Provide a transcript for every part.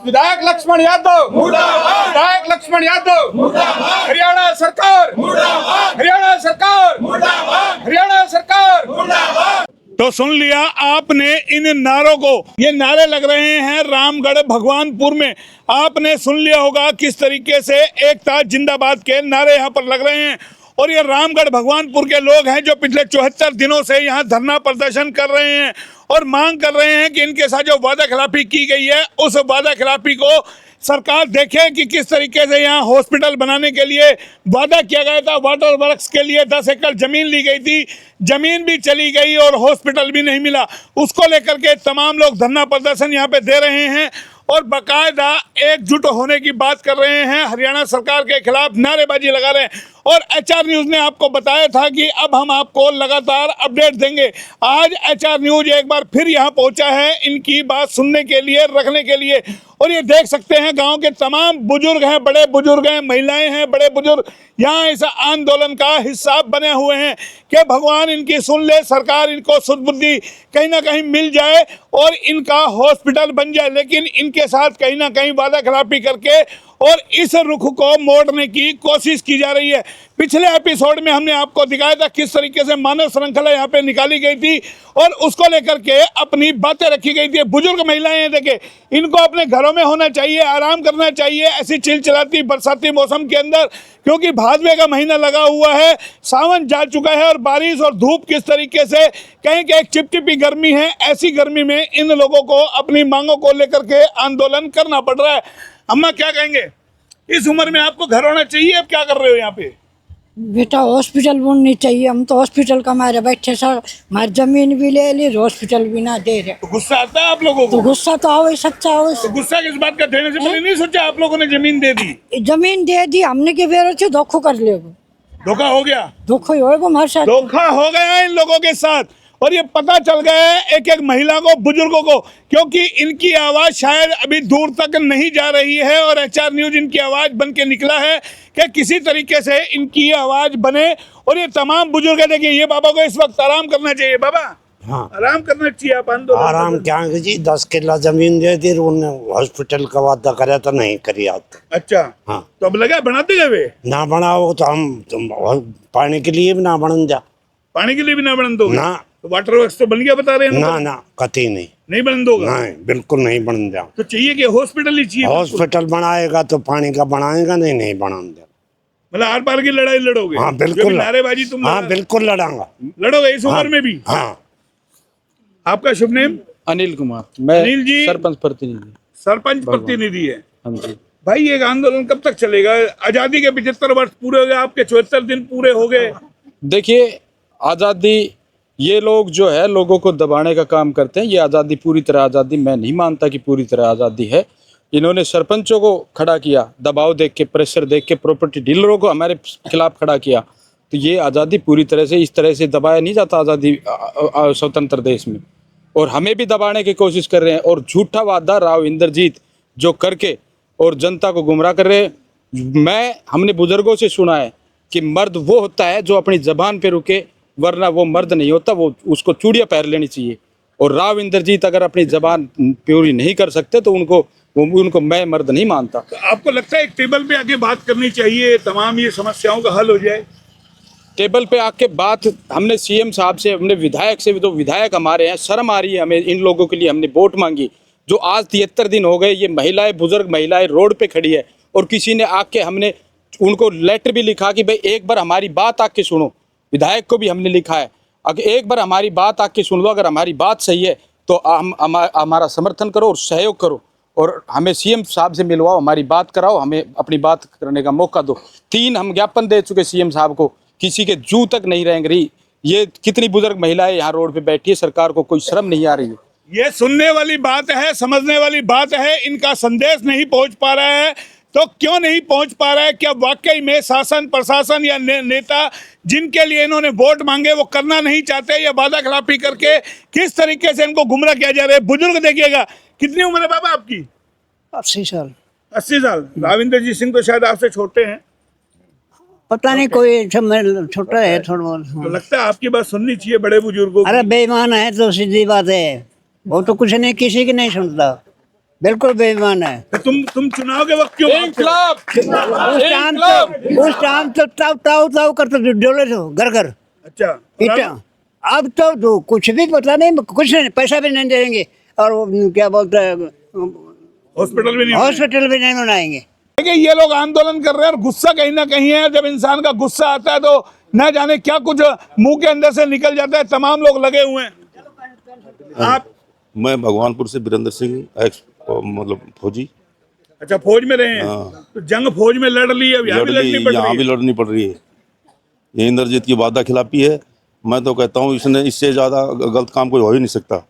विधायक लक्ष्मण यादव मुर्दाबाद, विधायक लक्ष्मण यादव मुर्दाबाद, हरियाणा सरकार मुर्दाबाद, हरियाणा सरकार मुर्दाबाद, हरियाणा सरकार मुर्दाबाद। तो सुन लिया आपने इन नारों को, ये नारे लग रहे हैं रामगढ़ भगवानपुर में। आपने सुन लिया होगा किस तरीके से एकता जिंदाबाद के नारे यहाँ पर लग रहे हैं। और ये रामगढ़ भगवानपुर के लोग हैं जो पिछले 74 दिनों से यहाँ धरना प्रदर्शन कर रहे हैं और मांग कर रहे हैं कि इनके साथ जो वादा खिलाफी की गई है उस वादा खिलाफी को सरकार देखे कि किस तरीके से यहाँ हॉस्पिटल बनाने के लिए वादा किया गया था। वाटर वर्क्स के लिए 10 एकड़ जमीन ली गई थी, जमीन भी चली गई और हॉस्पिटल भी नहीं मिला। उसको लेकर के तमाम लोग धरना प्रदर्शन यहाँ पे दे रहे हैं और बाकायदा एकजुट होने की बात कर रहे हैं, हरियाणा सरकार के खिलाफ नारेबाजी लगा रहे हैं। और HR न्यूज़ ने आपको बताया था कि अब हम आपको लगातार अपडेट देंगे। आज HR न्यूज़ एक बार फिर यहाँ पहुंचा है इनकी बात सुनने के लिए, रखने के लिए। और ये देख सकते हैं गांव के तमाम बुजुर्ग हैं, बड़े बुजुर्ग हैं, महिलाएं हैं, बड़े बुजुर्ग यहाँ इस आंदोलन का हिस्सा बने हुए हैं कि भगवान इनकी सुन ले, सरकार इनको सुध-बुद्धि कहीं ना कहीं मिल जाए और इनका हॉस्पिटल बन जाए। लेकिन इनके साथ कहीं ना कहीं वादा खिलाफी करके और इस रुख को मोड़ने की कोशिश की जा रही है। पिछले एपिसोड में हमने आपको दिखाया था किस तरीके से मानव श्रृंखला यहाँ पे निकाली गई थी और उसको लेकर के अपनी बातें रखी गई थी। बुजुर्ग महिलाएं हैं, देखे इनको अपने घरों में होना चाहिए, आराम करना चाहिए ऐसी चिलचिलाती बरसाती मौसम के अंदर, क्योंकि भादवे का महीना लगा हुआ है, सावन जा चुका है और बारिश और धूप किस तरीके से कहीं कि एक चिपचिपी गर्मी है। ऐसी गर्मी में इन लोगों को अपनी मांगों को लेकर के आंदोलन करना पड़ रहा है। अम्मा क्या कहेंगे, इस उम्र में आपको घर होना चाहिए, अब क्या कर रहे हो यहाँ पे? बेटा हॉस्पिटल बननी चाहिए, हम तो हॉस्पिटल का मारे बैठे सर, हमारी जमीन भी ले ली, हॉस्पिटल भी ना दे रहे। तो गुस्सा आता है आप लोगों को? तो गुस्सा तो आओ, सच्चा आओ। तो गुस्सा किस बात का? देने से पहले नहीं सोचा आप लोगों ने जमीन दे दी? जमीन दे दी हमने के बेरों से धोखा कर ले, धोखा हो गया, धोखा ही होगा हमारे साथ, धोखा हो गया इन लोगों के साथ। और ये पता चल गया है एक एक महिला को, बुजुर्गों को, क्योंकि इनकी आवाज शायद अभी दूर तक नहीं जा रही है और HR न्यूज़ इनकी आवाज बन के निकला है कि किसी तरीके से इनकी आवाज बने। और ये तमाम बुजुर्ग देखिए, ये बाबा को इस वक्त आराम करना चाहिए। बाबा हाँ आराम करना चाहिए, आप आंदोलन आराम क्या है जी, 10 किला जमीन दे दी, उन्होंने हॉस्पिटल का वादा करे तो नहीं करी आप। अच्छा हाँ तो अब लगा बनाते गए वे? ना बनाओ तो हम पानी के लिए भी ना बन जा, पानी के लिए भी ना बन दो ना, तो वाटर वर्क्स तो बन गया बता रहे हैं ना ना कतई नहीं बन दोगा? नहीं, बिल्कुल नहीं बन जा। तो चाहिए कि हॉस्पिटल ही चाहिए? हॉस्पिटल बनाएगा तो पानी का बनाएगा, नहीं नहीं बना दे। मतलब आर पार की लड़ाई लड़ोगे? हाँ बिल्कुल, नारेबाजी तुम हाँ बिल्कुल लड़ाऊंगा, लड़ोगे इस उम्र में भी? हाँ। आपका शुभ नेम? अनिल कुमार, मैं अनिल जी सरपंच प्रतिनिधि। सरपंच प्रतिनिधि है। हाँ जी भाई ये आंदोलन कब तक चलेगा? आजादी के 75 वर्ष पूरे हो गए, आपके 74 दिन पूरे हो गए। देखिए, आज़ादी ये लोग जो है लोगों को दबाने का काम करते हैं। ये आज़ादी पूरी तरह आज़ादी मैं नहीं मानता कि पूरी तरह आज़ादी है। इन्होंने सरपंचों को खड़ा किया, दबाव देख के, प्रेशर देख के, प्रॉपर्टी डीलरों को हमारे खिलाफ खड़ा किया। तो ये आज़ादी पूरी तरह से इस तरह से दबाया नहीं जाता आज़ादी स्वतंत्र देश में। और हमें भी दबाने की कोशिश कर रहे हैं और झूठा वादा राव इंद्रजीत जो करके और जनता को गुमराह कर रहे हैं। हमने बुजुर्गों से सुना है कि मर्द वो होता है जो अपनी जबान पे रुके, वरना वो मर्द नहीं होता, वो उसको चूड़ियाँ पहन लेनी चाहिए। और राव इंद्रजीत अगर अपनी जबान पूरी नहीं कर सकते तो उनको मैं मर्द नहीं मानता। तो आपको लगता है एक टेबल पे आके बात करनी चाहिए, तमाम ये समस्याओं का हल हो जाए? टेबल पे आके बात हमने CM साहब से, हमने विधायक से, तो विधायक हमारे हैं, शर्म आ रही है हमें इन लोगों के लिए। हमने वोट मांगी, जो आज 73 दिन हो गए ये महिलाएं, बुजुर्ग महिलाएं रोड पे खड़ी है और किसी ने आके, हमने उनको लेटर भी लिखा कि भाई एक बार हमारी बात आके सुनो। विधायक को भी हमने लिखा है, अगर एक बार हमारी बात आके सुन लो, अगर हमारी बात सही है तो हमारा समर्थन करो और सहयोग करो और हमें CM साहब से मिलवाओ, हमारी बात कराओ, हमें अपनी बात करने का मौका दो। 3 हम ज्ञापन दे चुके CM साहब को, किसी के जू तक नहीं रेंग रही। ये कितनी बुजुर्ग महिलाएं यहाँ रोड पे बैठी है, सरकार को कोई शर्म नहीं आ रही है? ये सुनने वाली बात है, समझने वाली बात है। इनका संदेश नहीं पहुंच पा रहा है तो क्यों नहीं पहुंच पा रहा है? क्या वाकई में शासन प्रशासन या नेता जिनके लिए इन्होंने वोट मांगे वो करना नहीं चाहते, या वादा खिलाफी करके किस तरीके से इनको गुमराह किया जा रहा है? बुजुर्ग देखिएगा, कितनी उम्र है बाबा आपकी? 80 साल। 80 साल। राविंद्रजीत सिंह तो शायद आपसे छोटे हैं। पता नहीं, कोई छोटा है थोड़ा बहुत। तो लगता है आपकी बात सुननी चाहिए बड़े बुजुर्गों की। अरे बेईमान है तो सीधी बात है, वो तो कुछ नहीं, किसी की नहीं सुनता। बिल्कुल बेईमान है। तो तुम चुनाव के वक्त क्यों भागते हो? उस टाइम तो ताऊ करते थे, डोले थे घर घर अच्छा, ईटा। अब तो कुछ भी पता नहीं, कुछ नहीं, पैसा भी नहीं देंगे और वो क्या बोलते हैं, हॉस्पिटल भी नहीं हॉस्पिटल भी नहीं बनाएंगे। देखिए ये लोग आंदोलन कर रहे हैं और गुस्सा कहीं ना कहीं है। जब इंसान का गुस्सा आता है तो न जाने क्या कुछ मुंह के अंदर से निकल जाता है। तमाम लोग लगे हुए हैं। आप? मैं भगवानपुर से वीरेंद्र सिंह, एक्स मतलब फौजी। अच्छा, फौज में रहे हैं। तो जंग फौज में लड़ ली है, यहाँ भी लड़नी पड़ रही यहाँ है। भी लड़नी पड़ रही है। ये इंद्रजीत की वादा खिलाफी है। मैं तो कहता हूँ इसने इससे ज़्यादा गलत काम कोई हो ही नहीं सकता।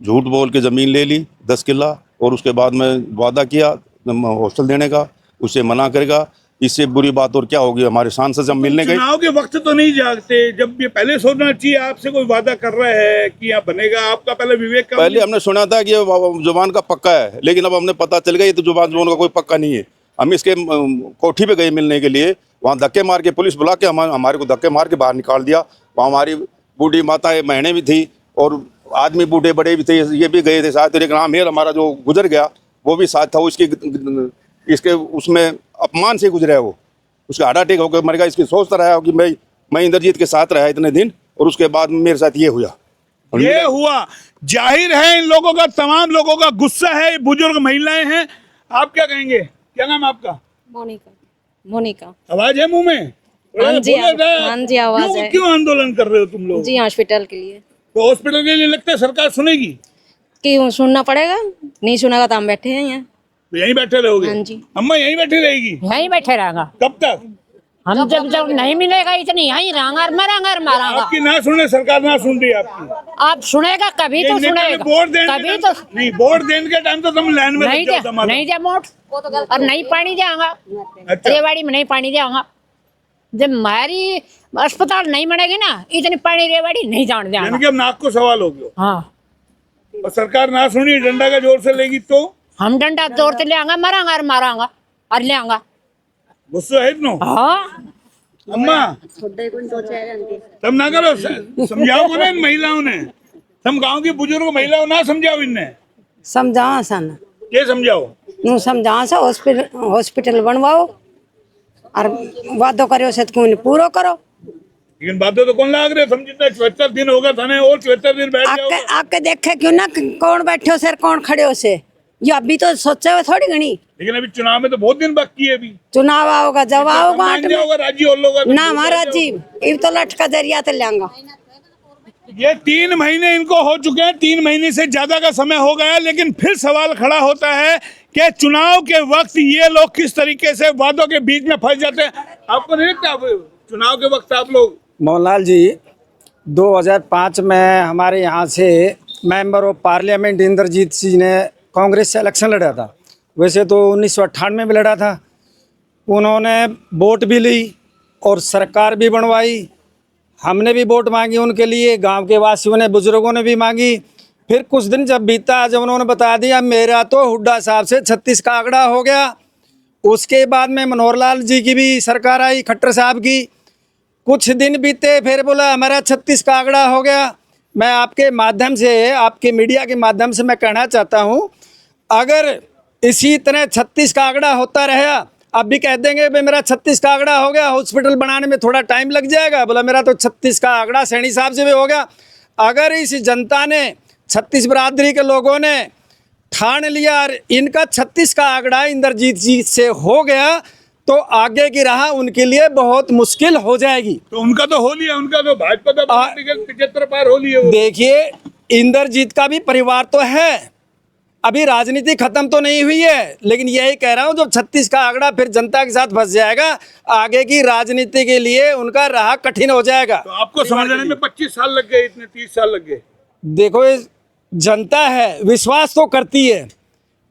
झूठ बोल के ज़मीन ले ली 10 किला और उसके बाद में वादा किया हॉस्टल देने का, उसे मना करेगा। इससे बुरी बात और क्या होगी? हमारे सांसद जब मिलने गए, चुनाव के वक्त तो नहीं जागते, जब ये पहले सोचना चाहिए। आपसे कोई वादा कर रहा है कि यहाँ बनेगा, आपका पहले विवेक का पहले हमने सुना था कि ये जुबान का पक्का है, लेकिन अब हमने पता चल गया ये तो जुबान का कोई पक्का नहीं है। हम इसके कोठी पे गए मिलने के लिए, वहाँ धक्के मार के पुलिस बुला के हमारे को धक्के मार के बाहर निकाल दिया। वहाँ हमारी बूढ़ी माताएं बहनें भी थी और आदमी बूढ़े बड़े भी थे, ये भी गए थे साथ। एक राम हेर हमारा जो गुजर गया वो भी साथ था। इसके उसमें अपमान से गुजरा है वो, उसका हार्ट अटैक होकर मर गया। इसकी सोचता रहा कि मैं इंद्रजीत के साथ रहा इतने दिन और उसके बाद मेरे साथ ये हुआ। ये हुआ। जाहिर है इन लोगों का, तमाम लोगों का गुस्सा है। बुजुर्ग महिलाएं हैं। आप क्या कहेंगे? क्या नाम है आपका? मोनिका। आवाज है मुंह में? हाँ जी, हाँ जी, आवाज क्यों, है। क्यों आंदोलन कर रहे हो तुम लोग? जी हॉस्पिटल के लिए। तो हॉस्पिटल के लिए लगता है सरकार सुनेगी? क्यों सुनना पड़ेगा? नहीं सुनेगा तो हम बैठे हैं यहाँ। तो यहीं बैठे रहोगे? हाँ जी। अम्मा यहीं बैठी रहेगी? यहीं बैठे रहेगा। कब तक? हम जब नहीं मिलेगा इतनी यहीं रहेंगे और मरेंगे और मारेंगे। आपकी ना सुने, सरकार ना सुन रही है आपकी। आप सुनेगा कभी तो सुनेगा, वोट देने कभी तो नहीं, वोट देने के टाइम तो तुम लाइन में नहीं लग जाओ, दे, नहीं दे वोट और नहीं पानी देंगा। अच्छा। रेवाड़ी में नहीं पानी देंगा। जब हमारी अस्पताल नहीं बनेगी ना, इतनी पानी रेवाड़ी नहीं जान यानी देंगा। कि अब नाक को सवाल हो गया। हाँ, और सरकार ना सुनी, डंडा का जोर से लेगी तो हम डंडा जोर से ले आएंगे, मरांगा और मारांगा और ले आएंगा। गुस्सा है इतना? हाँ, अम्मा तब ना करो, समझाओ को ना इन महिलाओं ने। तुम गांव की बुजुर्ग महिलाओं ना समझाओ इनने। समझाओ सन, ये समझाओ। नू समझाओ सा हॉस्पिटल बनवाओ और वादो करो से तो पूरा करो। लेकिन बातें तो कौन लाग रहे? हम जितना 74 दिन होगा थाने और 74 दिन बैठ आके जाओगे। आके देखे क्यों ना कौन बैठे हो सर, कौन खड़े हो से। ये अभी तो सोचे हुए थोड़ी घनी। लेकिन अभी चुनाव में तो बहुत दिन बाकी है। अभी चुनाव आओगा जब आओगा मान जाओगा राज्य और लोग। ना हमारा जीव ये तो लटका जरिया तो लेंगा। ये 3 महीने इनको हो चुके हैं, 3 महीने से ज्यादा का समय हो गया। लेकिन फिर सवाल खड़ा होता है कि चुनाव के वक्त ये लोग किस तरीके से वादों के बीच में फंस जाते हैं। आपको नहीं लगता चुनाव के वक्त आप लोग? मोहनलाल जी, 2005 में हमारे यहाँ से member of parliament Indrajit Singh ने कांग्रेस से इलेक्शन लड़ा था। वैसे तो 1998 में लड़ा था। उन्होंने वोट भी ली और सरकार भी बनवाई। हमने भी वोट मांगी उनके लिए, गांव के वासियों ने, बुजुर्गों ने भी मांगी। फिर कुछ दिन जब बीता, जब उन्होंने बता दिया मेरा तो हुड्डा साहब से 36 का आंकड़ा हो गया। उसके बाद में मनोहर लाल जी की भी सरकार आई, खट्टर साहब की। कुछ दिन बीते, फिर बोला हमारा 36 का आंकड़ा हो गया। मैं आपके माध्यम से, आपके मीडिया के माध्यम से मैं कहना चाहता हूं, अगर इसी तरह 36 का आंकड़ा होता रहा, अब भी कह देंगे भाई मेरा 36 का आंकड़ा हो गया, हॉस्पिटल बनाने में थोड़ा टाइम लग जाएगा। बोला मेरा तो 36 का आंकड़ा सैनी साहब से भी हो गया। अगर इस जनता ने, 36 बरादरी के लोगों ने ठान लिया और इनका 36 का आंकड़ा इंद्रजीत जी से हो गया, तो आगे की राह उनके लिए बहुत मुश्किल हो जाएगी। तो उनका तो हो लिया, उनका तो भाजपा तो 75 पार हो लिया। देखिए, इंद्रजीत का भी परिवार तो है, अभी राजनीति खत्म तो नहीं हुई है। लेकिन यही कह रहा हूँ, जो 36 का आंकड़ा फिर जनता के साथ फंस जाएगा, आगे की राजनीति के लिए उनका राह कठिन हो जाएगा। तो आपको समझने में 25 साल लग गए, इतने 30 साल लग गए। देखो, जनता है, विश्वास तो करती है,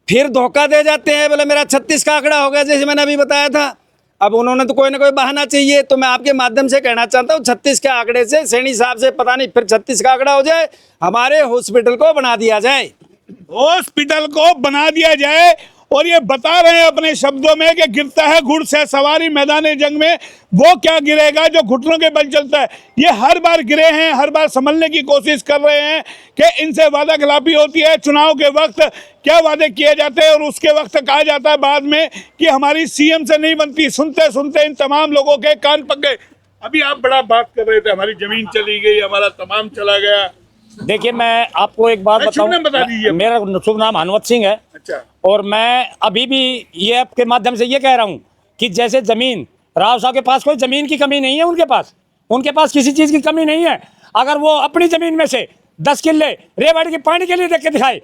फिर धोखा दे जाते हैं। बोले मेरा 36 का आंकड़ा हो गया, जैसे मैंने अभी बताया था। अब उन्होंने तो कोई ना कोई बहाना चाहिए। तो मैं आपके माध्यम से कहना चाहता हूँ, 36 के आंकड़े से सैनी साहब से पता नहीं फिर 36 का आंकड़ा हो जाए, हमारे हॉस्पिटल को बना दिया जाए। हॉस्पिटल को बना दिया जाए और ये बता रहे हैं अपने शब्दों में कि गिरता है गुड़ से सवारी मैदान जंग में, वो क्या गिरेगा जो घुटनों के बल चलता है। ये हर बार गिरे हैं, हर बार संभलने की कोशिश कर रहे हैं कि इनसे वादा खिलाफी होती है। चुनाव के वक्त क्या वादे किए जाते हैं और उसके वक्त कहा जाता है बाद में कि हमारी सीएम से नहीं बनती। सुनते सुनते इन तमाम लोगों के कान पक गए। अभी आप बड़ा बात कर रहे थे, हमारी जमीन चली गई, हमारा तमाम चला गया। देखिए, मैं आपको एक बात शुभ नाम बता बताऊं, दीजिए। मेरा शुभ नाम हनुमत सिंह है। अच्छा, और मैं अभी भी ये आपके माध्यम से ये कह रहा हूँ कि जैसे जमीन, राव साहब के पास कोई जमीन की कमी नहीं है, उनके पास किसी चीज़ की कमी नहीं है। अगर वो अपनी जमीन में से 10 किले रेवाड़ी के पानी के लिए देख के दिखाए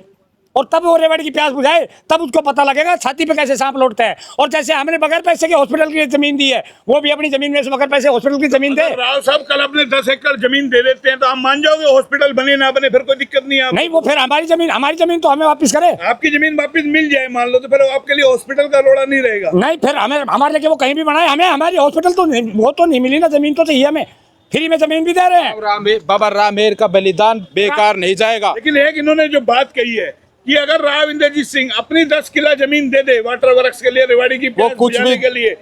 और तब वो रेवाड़ी की प्यास बुझाए, तब उसको पता लगेगा छाती पे कैसे सांप लौटता है। और जैसे हमने बगैर पैसे के हॉस्पिटल की जमीन दी है, वो भी अपनी जमीन में से बगैर पैसे हॉस्पिटल की जमीन दे। राव साहब कल अपने 10 एकड़ जमीन दे देते हैं तो आप मान जाओगे हॉस्पिटल बने ना बने, फिर कोई दिक्कत नहीं है आपको? नहीं, वो फिर हमारी जमीन तो हमें वापस करे। आपकी जमीन वापस मिल जाए मान लो, तो फिर आपके लिए हॉस्पिटल का रोड़ा नहीं रहेगा। नहीं, फिर हमें हमारे लेके वो कहीं भी बनाए, हमें हमारी हॉस्पिटल तो वो तो नहीं मिली ना, जमीन तो चाहिए हमें। फ्री में जमीन भी दे रहे हैं। बाबा रामेर का बलिदान बेकार नहीं जाएगा। लेकिन एक इन्होंने जो बात कही है कि अगर राव इंद्रजीत सिंह अपनी 10 किला जमीन दे दे वाटर वर्क्स के लिए, रेवाड़ी की प्यास बुझाने के लिए,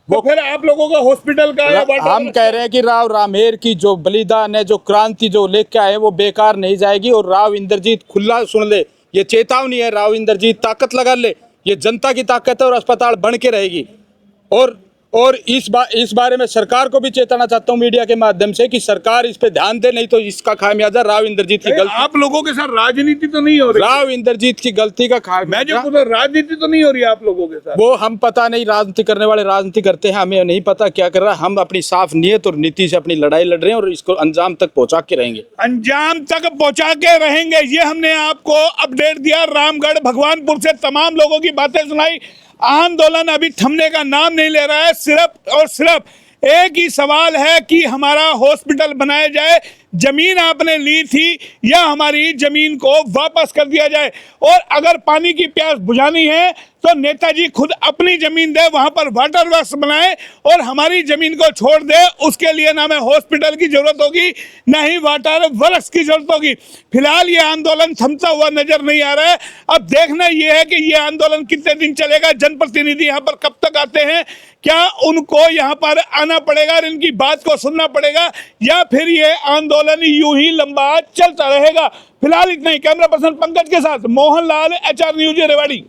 वो फिर आप लोगों का हॉस्पिटल का या वाटर हम कह रहे हैं कि राव रामेर की जो बलिदान है, जो क्रांति जो लेके आए, वो बेकार नहीं जाएगी। और राव इंद्रजीत खुला सुन ले, ये चेतावनी है। राव इंद्रजीत ताकत लगा ले, ये जनता की ताकत है और अस्पताल बन के रहेगी। और इस बारे में सरकार को भी चेताना चाहता हूँ मीडिया के माध्यम से कि सरकार इस पे ध्यान दे, नहीं तो इसका खामियाजा राव इंद्रजीत की गलती। आप लोगों के साथ राजनीति तो नहीं हो रही? राव इंद्रजीत की गलती का मैं जो पूछा, राजनीति तो नहीं हो रही आप लोगों के साथ? वो हम पता नहीं, राजनीति करने वाले राजनीति करते हैं, हमें नहीं पता क्या कर रहा है। हम अपनी साफ नीयत और नीति से अपनी लड़ाई लड़ रहे हैं और इसको अंजाम तक पहुंचा के रहेंगे। अंजाम तक पहुंचा के रहेंगे, ये हमने आपको अपडेट दिया। रामगढ़ भगवानपुर से तमाम लोगों की बातें सुनाई। आंदोलन अभी थमने का नाम नहीं ले रहा है। सिर्फ और सिर्फ एक ही सवाल है कि हमारा हॉस्पिटल बनाया जाए, जमीन आपने ली थी या हमारी जमीन को वापस कर दिया जाए। और अगर पानी की प्यास बुझानी है तो नेताजी खुद अपनी जमीन दे, वहां पर वाटर वर्क्स बनाए और हमारी जमीन को छोड़ दे। उसके लिए ना हमें हॉस्पिटल की जरूरत होगी, ना ही वाटर वर्क्स की जरूरत होगी। फिलहाल ये आंदोलन थमता हुआ नजर नहीं आ रहा है। अब देखना यह है कि ये आंदोलन कितने दिन चलेगा। जनप्रतिनिधि यहाँ पर कब तक आते हैं, क्या उनको यहाँ पर आना पड़ेगा और इनकी बात को सुनना पड़ेगा, या फिर ये आंदोलन यूं ही लंबा चलता रहेगा। फिलहाल इतना ही। कैमरा पर्सन पंकज के साथ मोहन लाल, HR न्यूज़ रेवाड़ी।